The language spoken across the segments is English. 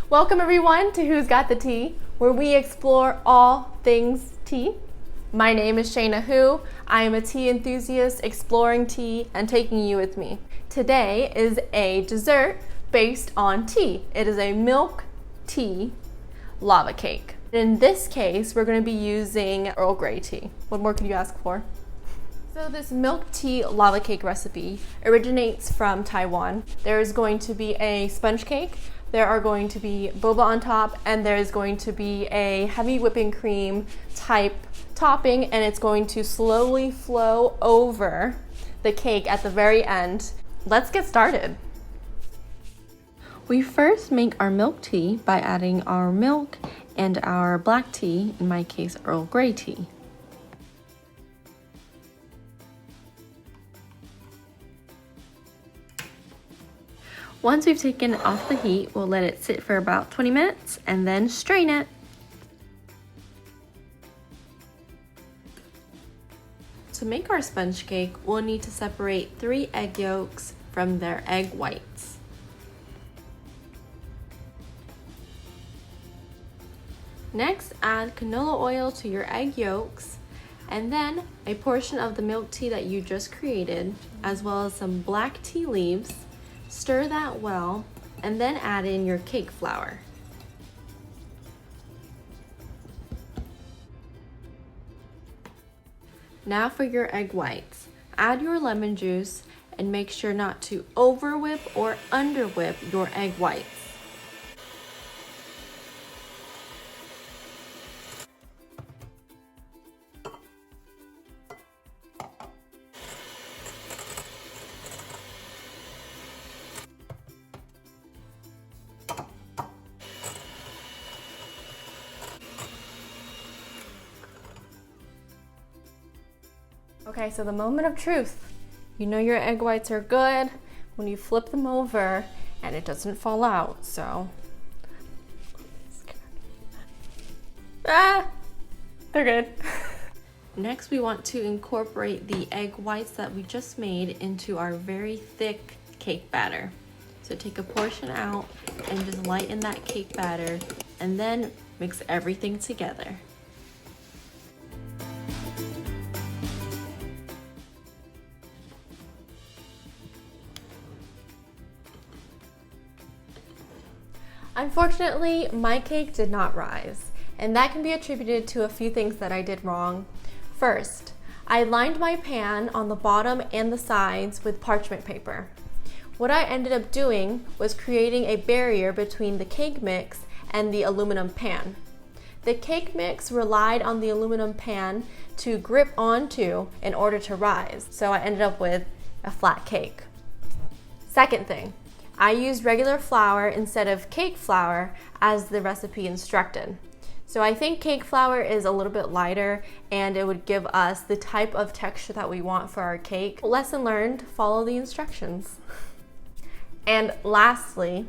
Welcome everyone to Who's Got the Tea, where we explore all things tea. My name is Shayna Who. I am a tea enthusiast exploring tea and taking you with me. Today is a dessert based on tea. It is a milk tea lava cake. In this case, we're going to be using Earl Grey tea. What more could you ask for? So this milk tea lava cake recipe originates from Taiwan. There is going to be a sponge cake, there are going to be boba on top, and there is going to be a heavy whipping cream type topping, and it's going to slowly flow over the cake at the very end. Let's get started. We first make our milk tea by adding our milk and our black tea, in my case Earl Grey tea. Once we've taken it off the heat, we'll let it sit for about 20 minutes and then strain it. To make our sponge cake, we'll need to separate 3 egg yolks from their egg whites. Next, add canola oil to your egg yolks, and then a portion of the milk tea that you just created, as well as some black tea leaves. Stir that well, and then add in your cake flour. Now for your egg whites. Add your lemon juice and make sure not to over whip or under whip your egg whites. Okay, so the moment of truth. You know your egg whites are good when you flip them over and it doesn't fall out, so. They're good. Next, we want to incorporate the egg whites that we just made into our very thick cake batter. So take a portion out and just lighten that cake batter and then mix everything together. Unfortunately, my cake did not rise, and that can be attributed to a few things that I did wrong. First, I lined my pan on the bottom and the sides with parchment paper. What I ended up doing was creating a barrier between the cake mix and the aluminum pan. The cake mix relied on the aluminum pan to grip onto in order to rise, so I ended up with a flat cake. Second thing, I used regular flour instead of cake flour as the recipe instructed. So I think cake flour is a little bit lighter and it would give us the type of texture that we want for our cake. Lesson learned, follow the instructions. And lastly,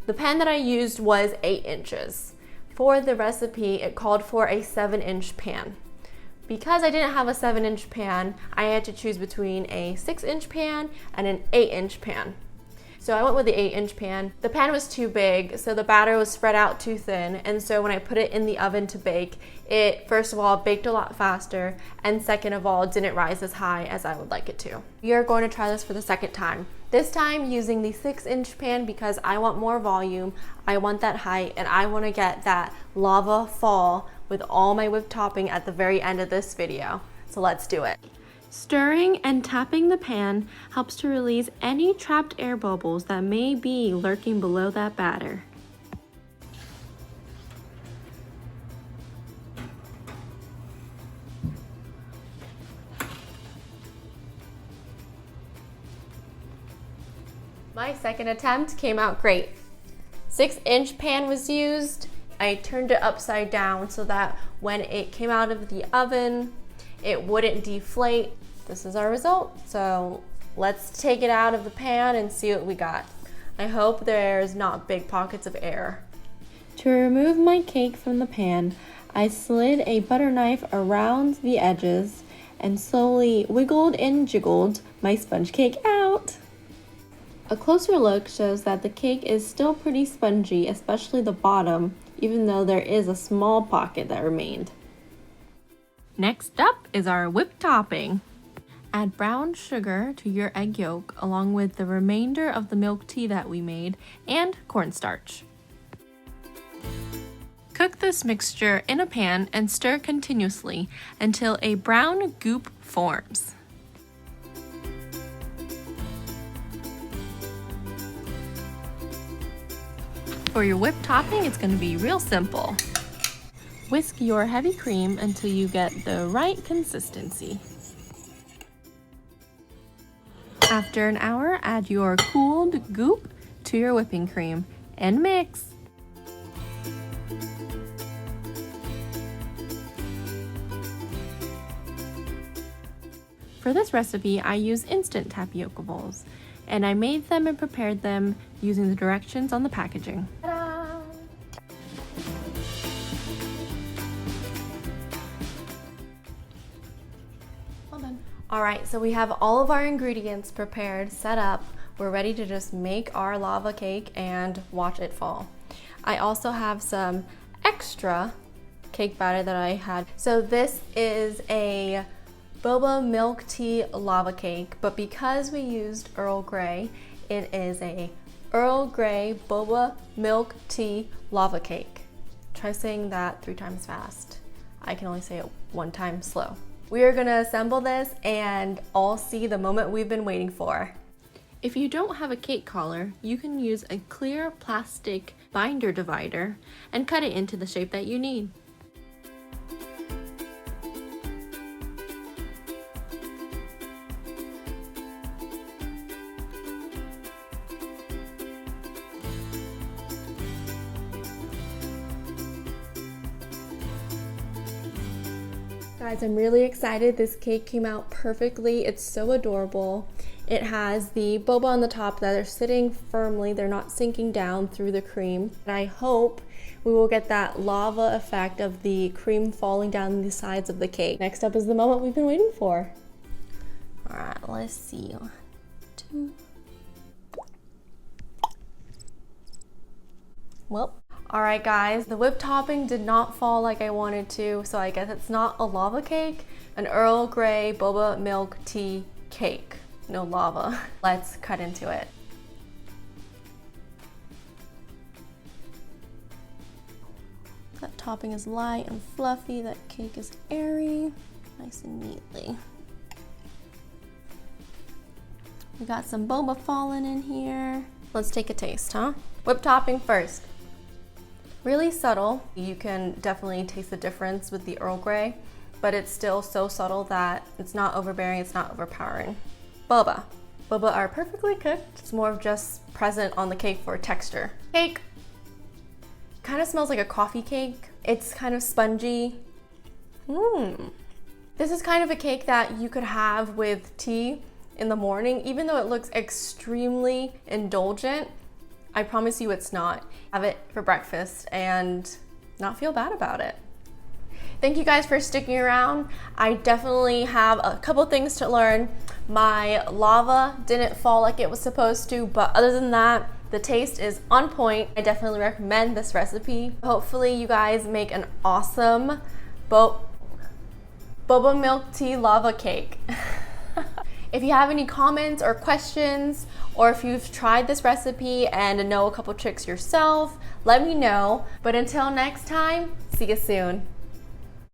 the pan that I used was 8 inches. For the recipe, it called for a 7-inch pan. Because I didn't have a 7-inch pan, I had to choose between a 6-inch pan and an 8-inch pan. So I went with the 8-inch pan. The pan was too big, so the batter was spread out too thin, and so when I put it in the oven to bake, it first of all baked a lot faster, and second of all didn't rise as high as I would like it to. We are going to try this for the second time. This time using the 6-inch pan because I want more volume, I want that height, and I want to get that lava fall with all my whipped topping at the very end of this video. So let's do it. Stirring and tapping the pan helps to release any trapped air bubbles that may be lurking below that batter. My second attempt came out great. 6-inch pan was used. I turned it upside down so that when it came out of the oven, it wouldn't deflate. This is our result. So let's take it out of the pan and see what we got. I hope there's not big pockets of air. To remove my cake from the pan, I slid a butter knife around the edges and slowly wiggled and jiggled my sponge cake out. A closer look shows that the cake is still pretty spongy, especially the bottom, even though there is a small pocket that remained. Next up is our whipped topping. Add brown sugar to your egg yolk along with the remainder of the milk tea that we made and cornstarch. Cook this mixture in a pan and stir continuously until a brown goop forms. For your whipped topping, it's going to be real simple. Whisk your heavy cream until you get the right consistency. After an hour, add your cooled goop to your whipping cream and mix. For this recipe, I use instant tapioca bowls, and I made them and prepared them using the directions on the packaging. Ta-da! Well done. All right, so we have all of our ingredients prepared, set up. We're ready to just make our lava cake and watch it fall. I also have some extra cake batter that I had. So this is a Boba milk tea lava cake, but because we used Earl Grey, it is a Earl Grey Boba milk tea lava cake. Try saying that 3 times fast. I can only say it 1 time slow. We are gonna assemble this and all see the moment we've been waiting for. If you don't have a cake collar, you can use a clear plastic binder divider and cut it into the shape that you need. Guys, I'm really excited. This cake came out perfectly. It's so adorable. It has the boba on the top that are sitting firmly. They're not sinking down through the cream. And I hope we will get that lava effect of the cream falling down the sides of the cake. Next up is the moment we've been waiting for. All right, let's see. 1, 2. Well. Alright guys, the whipped topping did not fall like I wanted to, so I guess it's not a lava cake, an Earl Grey boba milk tea cake. No lava. Let's cut into it. That topping is light and fluffy, that cake is airy, nice and neatly. We got some boba falling in here. Let's take a taste, huh? Whipped topping first. Really subtle. You can definitely taste the difference with the Earl Grey, but it's still so subtle that it's not overbearing, it's not overpowering. Boba. Boba are perfectly cooked. It's more of just present on the cake for texture. Cake kind of smells like a coffee cake. It's kind of spongy. This is kind of a cake that you could have with tea in the morning, even though it looks extremely indulgent. I promise you it's not. Have it for breakfast and not feel bad about it. Thank you guys for sticking around. I definitely have a couple things to learn. My lava didn't fall like it was supposed to, but other than that, the taste is on point. I definitely recommend this recipe. Hopefully you guys make an awesome boba milk tea lava cake. If you have any comments or questions, or if you've tried this recipe and know a couple tricks yourself, let me know. But until next time, see you soon.